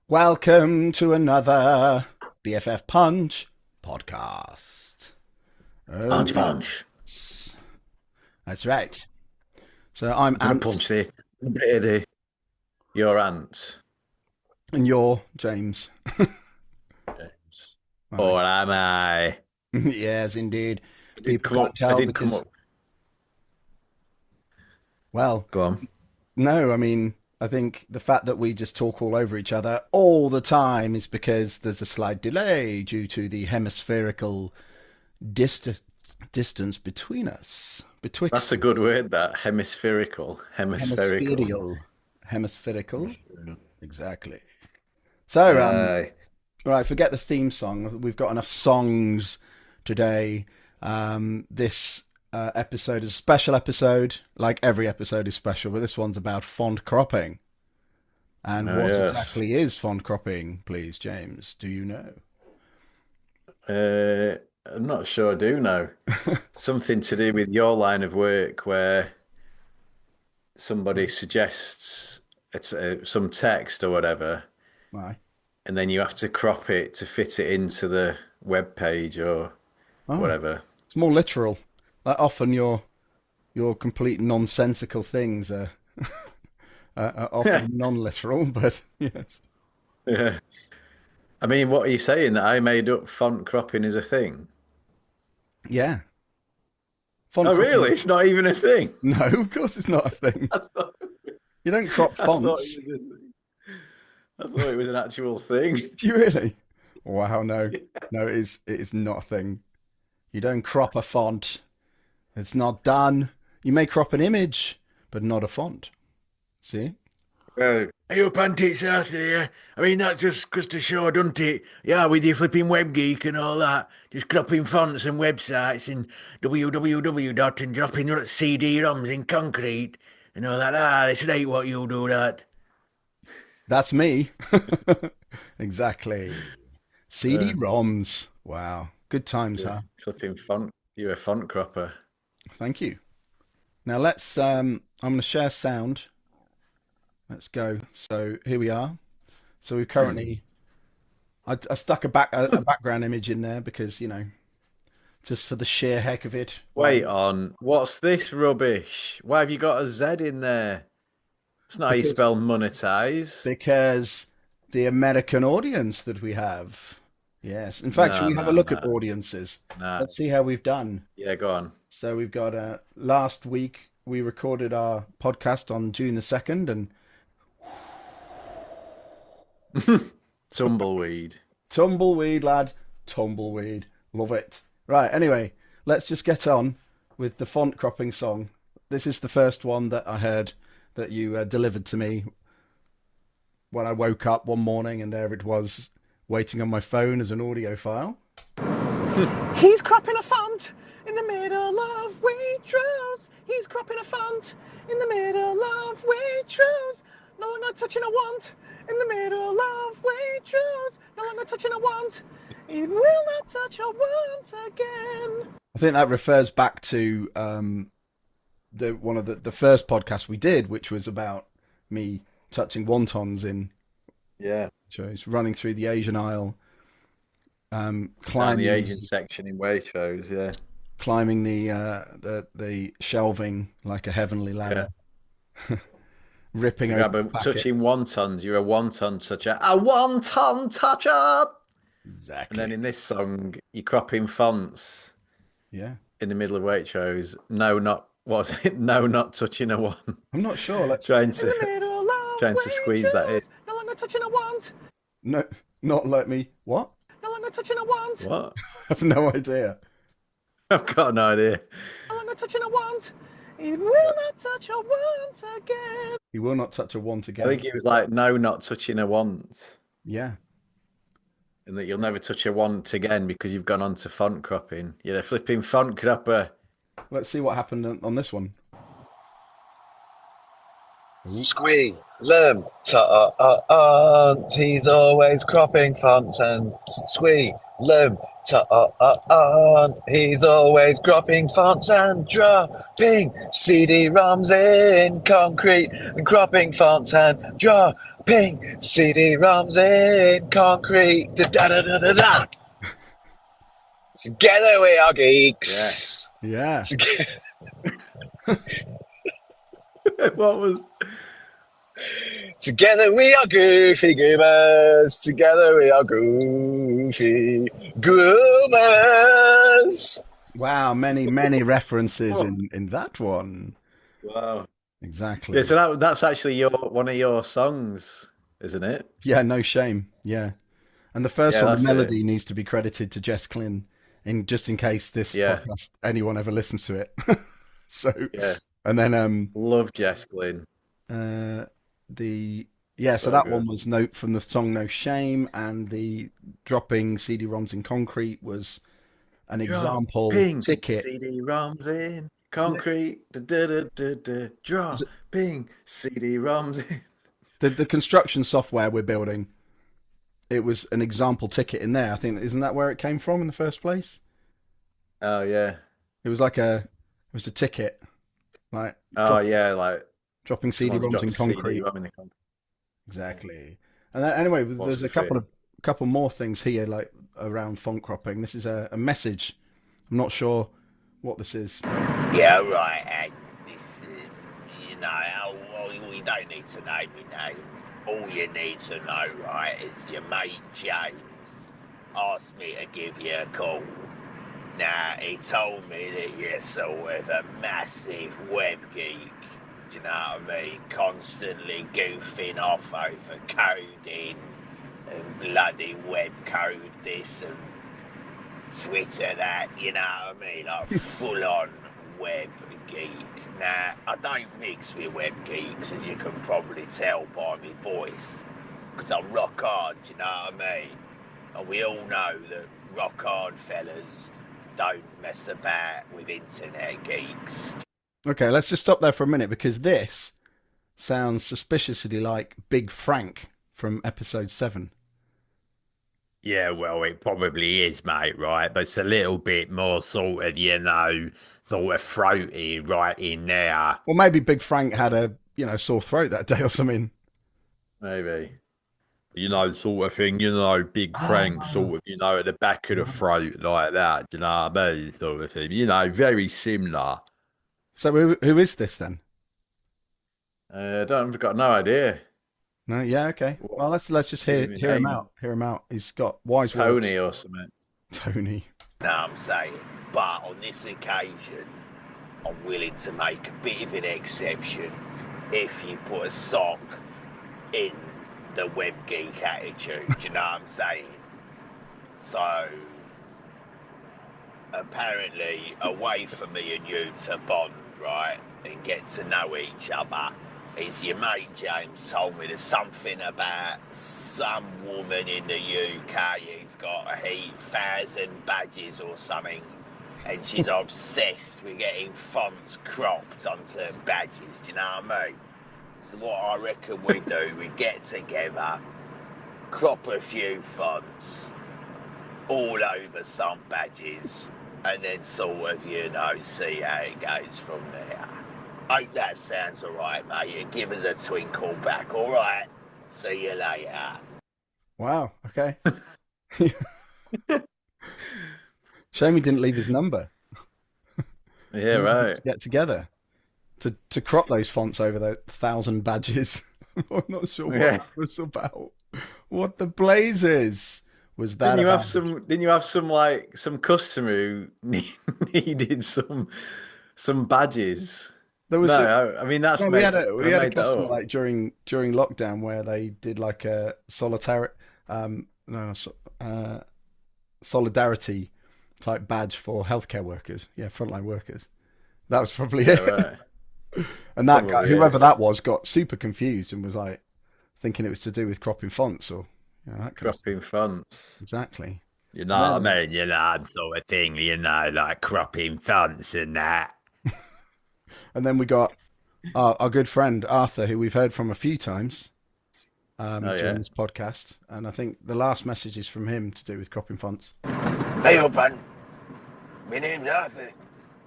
Welcome to another BFF Punch podcast. Punch, Oh, punch. yes. That's right. So I'm I'm gonna Ant, punch the bit of your ant. and you're James. James. Right. Or am I? Yes, indeed. I did People come can't up. I tell did come because, up. well, Go on. no, I mean, I think the fact that we just talk all over each other all the time is because there's a slight delay due to the hemispherical dist distance between us, That's betwixt a good word. That hemispherical. Hemispherical. hemispherical, hemispherical. Hemispherical. Exactly. So, Aye. right, forget the theme song. We've got enough songs today. This episode is a special episode. Like every episode is special, but this one's about font cropping. And Oh what yes. exactly is font cropping, please, James? Do you know? I'm not sure I do know. Something to do with your line of work where somebody suggests it's some text or whatever, Why? and then you have to crop it to fit it into the web page or Oh, whatever. it's more literal. Like often your complete nonsensical things are often non-literal, but yes. Yeah. I mean, what are you saying? That I made up font cropping is a thing? Yeah. Font Oh, really? cropping. It's not even a thing. No, of course it's not a thing. I thought, You don't crop I thought it fonts. was I thought it was an actual thing. Do you really? Wow, no. No, it is not a thing. You don't crop a font. It's not done. You may crop an image, but not a font. See? Well, are you panties out here? I mean, that just goes to show, doesn't it? Yeah, with your flipping web geek and all that, just cropping fonts and websites and www dot and dropping CD-ROMs in concrete and all that. Ah, this ain't what you do that. That's me. Exactly. Uh, CD-ROMs. Wow. Good times, you're huh? flipping font. You're a font cropper. Thank you. Now let's I'm gonna share sound. Let's go. So here we are. So we've currently I stuck a background image in there because, just for the sheer heck of it. Why Wait not? on. What's this rubbish? Why have you got a Z in there? It's not how you Because spell monetize. because the American audience that we have. Yes. In fact, should No, we have a no, look at no, audiences? no. Let's see how we've done. Yeah, go on. So we've got last week we recorded our podcast on June the 2nd and Tumbleweed. tumbleweed, lad, tumbleweed. Love it. Right, anyway, let's just get on with the font cropping song. This is the first one that I heard that you delivered to me when I woke up one morning, and there it was, waiting on my phone as an audio file. He's cropping a font in the middle of Waitrose. He's cropping a font in the middle of Waitrose. No longer touching a want in the middle of Waitrose. No longer touching a want. It will not touch a want again. I think that refers back to the one of the first podcasts we did, which was about me touching wontons in Yeah, shows, running through the Asian aisle, down the climbing Asian section in Waitrose. Yeah, climbing the shelving like a heavenly yeah. ladder, ripping To open grab a touching packets. wontons, you're a wonton toucher. A wonton toucher. And then Exactly. in this song, you're cropping fonts Yeah. in the middle of Waitrose. No, not what's it? No, not touching a one. I'm not sure. Let's trying In the to middle of trying to squeeze that in. Waitrose. No longer touching a want. no, not let me. What? No longer touching a want. What? I have no idea. I've got no idea. No longer touching a want. It will not touch a want again. He will not touch a want I again. think it was like, no, not touching a want. Yeah. And that you'll never touch a want again because you've gone on to font cropping. You're a flipping font cropper. Let's see what happened on this one. Squee, Lem, ta he's always cropping fonts and squee, Lem on. He's always cropping fonts and dropping CD-ROMs in concrete and cropping fonts and dropping CD-ROMs in concrete. Da da da da da da. Together we are geeks. Yeah. Together. What was? Together we are goofy goobers. Together we are goofy goobers. Wow, many references in that one. Wow. Exactly. Yeah, so that's actually one of your songs, isn't it? Yeah, no shame. Yeah. And the first Yeah, one, the that's it. melody needs to be credited to Jess Glynn, just in case this Yeah. podcast anyone ever listens to it. So, Yeah. and then Love Jess Glynn. so So that good. one was note from the song No Shame, and the dropping CD-ROMs in concrete was an example Ping ticket. CD-ROMs in concrete. Da, da, da, da, da. Draw ping CD-ROMs in. The construction software we're building, it was an example ticket in there. I think, isn't that where it came from in the first place? Oh yeah. It was a ticket, like Oh yeah, like dropping someone's CD-ROMs dropped in a concrete. CD-ROM in the concrete. Exactly. And then, anyway, What's there's the a couple fit? more things here, like around font cropping. This is a message. I'm not sure what this is. Yeah, right, and this, we don't need to know my name. All you need to know, right, is your mate James asked me to give you a call. Now, he told me that you're sort of a massive web geek. Do you know what I mean? Constantly goofing off over coding and bloody web code this and Twitter that, you know what I mean? Like full on web geek. Now, I don't mix with web geeks, as you can probably tell by my voice, because I'm rock hard, do you know what I mean? And we all know that rock hard fellas don't mess about with internet geeks. Okay, let's just stop there for a minute, because this sounds suspiciously like Big Frank from episode 7. Yeah, well, it probably is, mate, right? But it's a little bit more sort of, sort of throaty right in there. Or maybe Big Frank had a, sore throat that day or something. Maybe. Sort of thing, Big Frank, sort of, at the back of the throat like that, you know what I mean? Sort of thing, very similar. So who is this then? I've got no idea. No, yeah, okay. Well, let's just hear him out. Hear him out. He's got wise Tony words. or something. Tony. Know what I'm saying? But on this occasion, I'm willing to make a bit of an exception if you put a sock in the web geek attitude. Do you know what I'm saying? So, apparently, a way for me and you to bond, right, and get to know each other is your mate James told me there's something about some woman in the UK who's got 1,000 badges or something, and she's obsessed with getting fonts cropped onto badges. Do you know what I mean? So what I reckon we do, we get together, crop a few fonts all over some badges, and then sort of, see how it goes from there. Hope that sounds alright, mate, and give us a twinkle back, alright? See you later. Wow. Okay. Shame he didn't leave his number. Yeah, right. To get together to crop those fonts over the 1,000 badges. I'm not sure what it was about. What the blazes was that? Didn't you have some customer who needed some badges? There was I mean that's we had a customer up. like during lockdown where they did like a solidarity type badge for healthcare workers. Yeah, frontline workers. That was probably it. Right. And that Probably, guy, whoever that was, got super confused and was like thinking it was to do with cropping fonts or that kind of stuff. Cropping fonts. Exactly. You know what I mean? Sort of thing, like cropping fonts and that. And then we got our good friend Arthur, who we've heard from a few times. Oh during yeah. this podcast, and I think the last message is from him to do with cropping fonts. Hey up, man. My name's Arthur.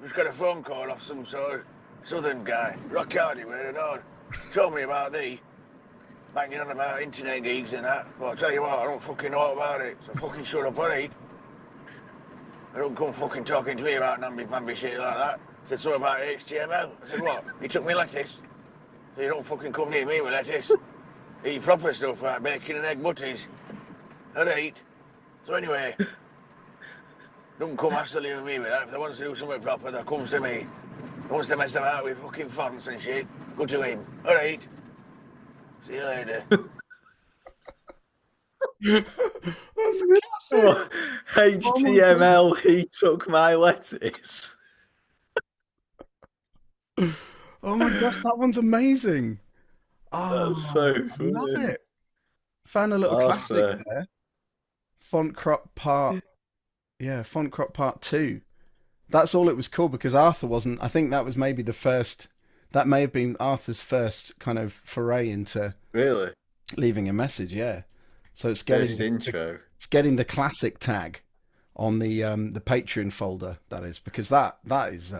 Just got a phone call off some sort of southern guy, rock hardy, where and on. Told me about thee, banging on about internet gigs and that. But I'll tell you what, I don't fucking know about it, so fucking shut up, alright? I don't come fucking talking to me about namby-pamby shit like that. Said something about HTML. I said, what? He took me lettuce. So you don't fucking come near me with lettuce. Eat proper stuff like bacon and egg butties. Alright? So anyway, don't come hassling with me with that. If they want to do something proper, that comes to me. Wants to mess about with fucking fonts and shit, go to him. Alright? See you later. That's a classic. Oh, HTML, he took my lettuce. Oh my gosh, that one's amazing. Oh, That's so I love funny. it. Found a little classic Arthur. there. Font crop part, yeah, font crop part 2. That's all it was called because Arthur wasn't. I think that was maybe the first. That may have been Arthur's first kind of foray into Really? leaving a message. Yeah. So it's First intro. getting the classic tag on the Patreon folder. That is because that is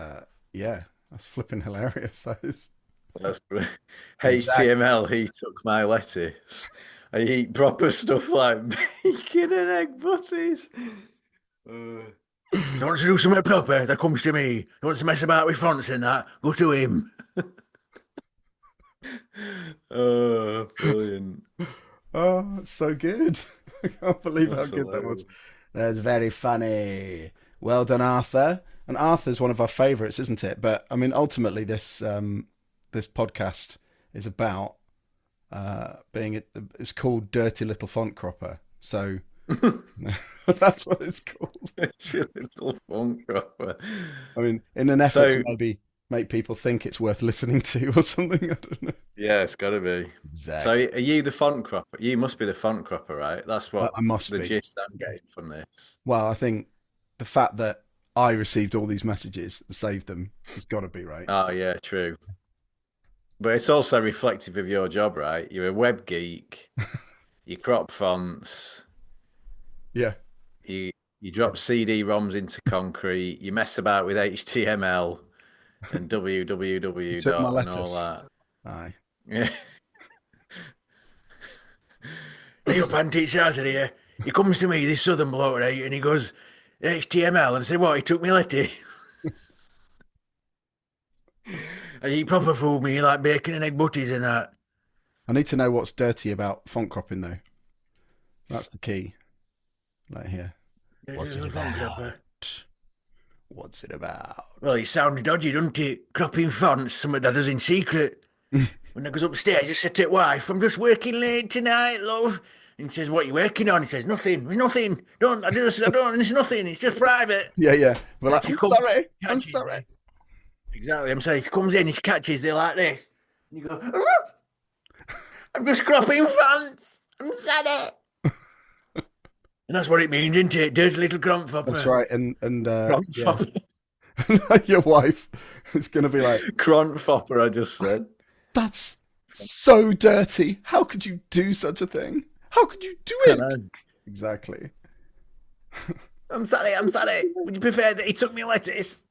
yeah, that's flipping hilarious. That is. That's brilliant. Exactly. HTML, he took my lettuce. I eat proper stuff like bacon and egg butties. If he wants to do something proper, that comes to me. If he wants to mess about with fonts and that, go to him. Oh, brilliant. Oh, it's so good. I can't believe how That's good that was. hilarious. That's very funny. Well done, Arthur. And Arthur's one of our favorites, isn't it? But I mean, ultimately, this podcast is about it's called Dirty Little Font Cropper. So that's what it's called. It's a little fun cropper. I mean, in an effort So, to maybe make people think it's worth listening to or something. I don't know. yeah, it's got to be. So, Exactly. are you the font cropper? You must be the font cropper, right? That's what I must the be. gist I'm getting from this. Well, I think the fact that I received all these messages and saved them has got to be right. Oh, yeah, true. But it's also reflective of your job, right? You're a web geek, you crop fonts, Yeah. you drop CD-ROMs into concrete, you mess about with HTML and You www took my dot and all lettuce. that. Aye. Yeah. Hey up, Auntie, it's Arthur here. He comes to me, this southern bloke, right, and he goes, HTML. And I said, what? He took me lettuce. And he proper fooled me, like bacon and egg butties and that. I need to know what's dirty about font cropping, though. That's the key. Right here. What's it about? What's it about? Well, it sounded dodgy, doesn't it? Cropping fonts, something that does in secret. When I goes upstairs, I said to the wife, I'm just working late tonight, love. And he says, what are you working on? He says, nothing, there's nothing. Don't, I don't, it's nothing, it's just private. Yeah, yeah. We're like, She I'm comes, sorry. I'm catches sorry. me. Exactly, I'm saying, she comes in, she catches, they're like this. And you go, I'm just cropping fonts. I'm sorry. And that's what it means, isn't it? Dirty little crumpfopper. That's right. And yeah. Crumpfopper. Your wife is going to be like, Cronfopper, I just said. that's so dirty. How could you do such a thing? How could you do I it? know. Exactly. I'm sorry. Would you prefer that he took me lettuce?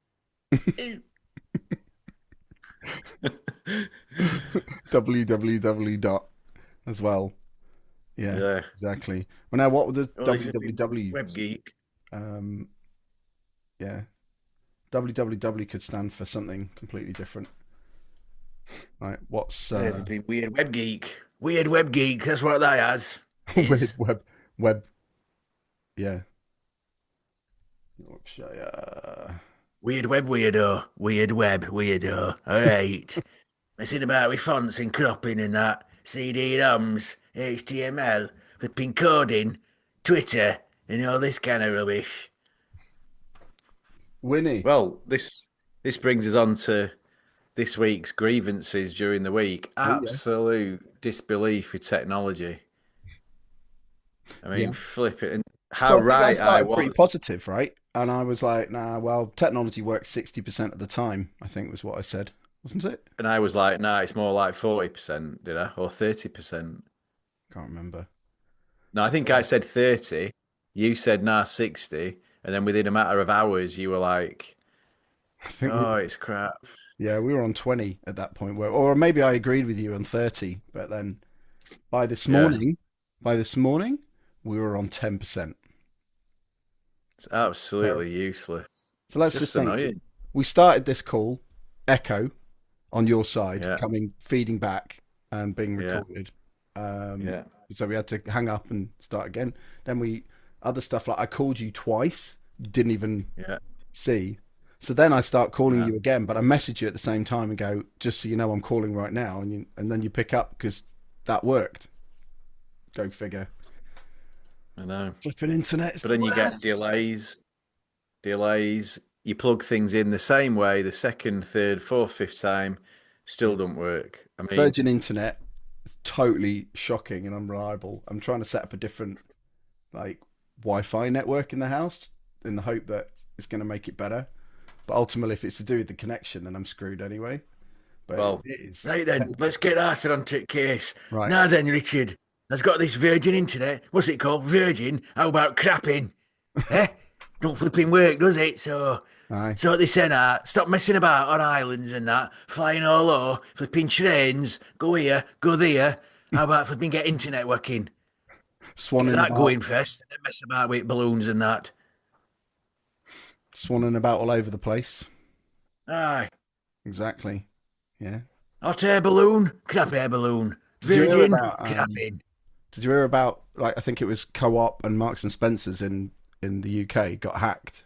www dot as well. Yeah, Yeah. exactly. Well, now what would the Well, he's a big www? web geek. Yeah, www could stand for something completely different. Right? What's Yeah, he's a big weird web geek. Weird web geek, that's what that has. weird web? Yeah. Yorkshire. Weird web weirdo. Weird web weirdo. Alright. Messing about with fonts and cropping and that. CD-ROMs, HTML, flipping coding, Twitter, and all this kind of rubbish. Winnie. Well, this brings us on to this week's grievances during the week. Oh, yeah. Absolute disbelief with technology. I mean, Yeah. flip it. And So how I think I right I started pretty was. positive, right? And I was like, nah, well, technology works 60% of the time, I think was what I said, wasn't it? And I was like, nah, it's more like 40%, did I? Or 30%. Can't remember. No, I think I said 30. You said nah 60, and then within a matter of hours, you were like, I think "Oh, it's crap." we were on 20 at that point, or maybe I agreed with you on 30, but then by this Yeah. morning, we were on 10%. It's absolutely useless. So let's It's just just think. annoying. We started this call, echo on your side, Yeah. feeding back and being Yeah. recorded. Yeah. So we had to hang up and start again. Then other stuff like I called you twice, you didn't even Yeah. see. So then I start calling Yeah. you again, but I message you at the same time and go, just so you know, I'm calling right now, and then you pick up because that worked. Go figure. I know. Flipping internet. But then you get delays. You plug things in the same way the second, third, fourth, fifth time, still don't work. I mean, Virgin Internet is totally shocking and unreliable. I'm trying to set up a different like Wi-Fi network in the house in the hope that it's going to make it better. But ultimately, if it's to do with the connection, then I'm screwed anyway. But Well, it is. right then, let's get Arthur onto the case. Right. Now then, Richard, has got this Virgin Internet. What's it called? Virgin? How about crapping? Eh? Don't flipping work, does it? So Aye. they said, stop messing about on islands and that, flying all over, flipping trains, go here, go there. How about flipping get internet working? Swanning Get that about, going first, and then mess about with balloons and that. swanning about all over the place. Aye. Exactly. Yeah. Hot air balloon, crap air balloon. Did you hear Virgin, about, crapping. Did you hear about like I think it was Co-op and Marks and Spencers in the UK got hacked?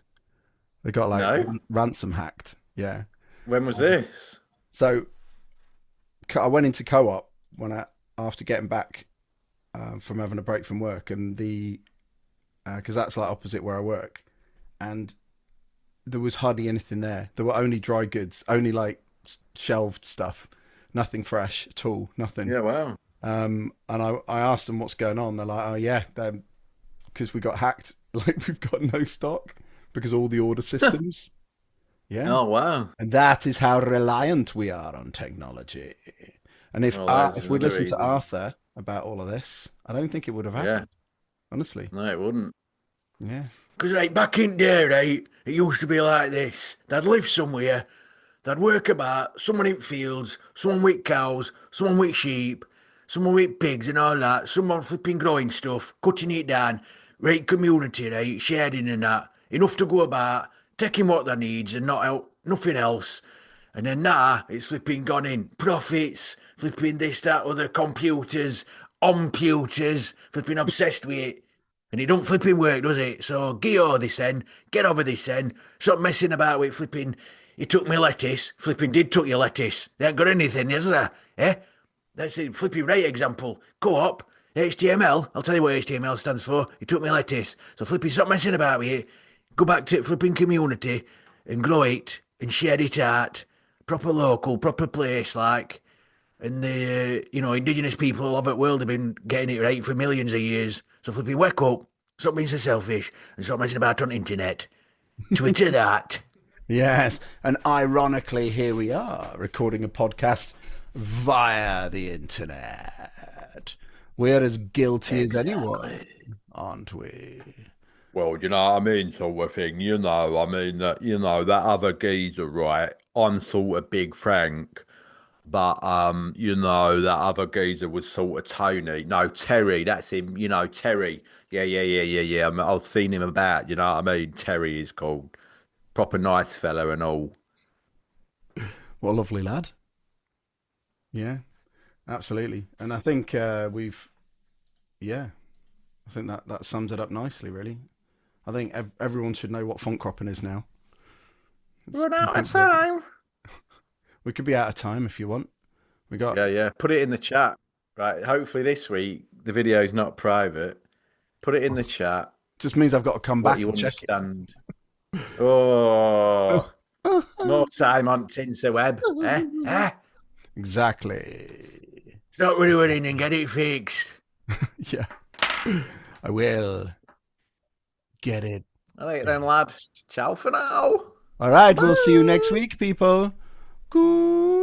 They got like No. ransom hacked. Yeah. When was this? So I went into Co-op after getting back from having a break from work, and because that's like opposite where I work, and there was hardly anything there. There were only dry goods, only like shelved stuff, nothing fresh at all, nothing. Yeah, wow. And I asked them what's going on. They're like, oh yeah, because we got hacked. Like we've got no stock because all the order systems. Yeah. Oh, wow. And that is how reliant we are on technology. And if Well, that's if we another listened to reason. Arthur about all of this, I don't think it would have happened. Honestly. No, it wouldn't. Yeah. Because, right, back in there, right, it used to be like this. They'd live somewhere, they'd work about, someone in fields, someone with cows, someone with sheep, someone with pigs and all that, someone flipping growing stuff, cutting it down, right, community, right, sharing and that. Enough to go about, taking what they needs and not out, nothing else. And then now it's flipping gone in. Profits, flipping this, that, other computers, computers, flipping obsessed with it. And it don't flipping work, does it? So get over this end, get over this end, stop messing about with flipping. You took me lettuce, flipping did took your lettuce. They ain't got anything, is there? Eh? That's a flipping right example. Co-op, HTML, I'll tell you what HTML stands for. You took me lettuce. So flipping stop messing about with it. Go back to flipping community and grow it and share it out. Proper local, proper place like. And the indigenous people of the world have been getting it right for millions of years. So flipping wake up, stop being so selfish, and stop messing about on the internet. Twitter that. Yes. And ironically, here we are recording a podcast via the internet. We're as guilty as anyone, aren't we? Well, you know what I mean, sort of thing. I mean that that other geezer, right? I'm sort of Big Frank, but that other geezer was sort of Tony. No, Terry, that's him. Terry. Yeah. I've seen him about. You know what I mean? Terry is called. Proper nice fella and all. What a lovely lad. Yeah, absolutely. And I think I think that sums it up nicely, really. I think everyone should know what font cropping is now. Run out of time. We could be out of time if you want. We got Yeah. Put it in the chat. Right. Hopefully this week the video's not private. Put it in the chat. just means I've got to come What back you and check it. understand. Oh, more time on Tinterweb. Eh? Exactly. Stop ruining and get it fixed. Yeah. I will get it. All right then, lad. Ciao for now. All right, we'll see you next week, people. Good.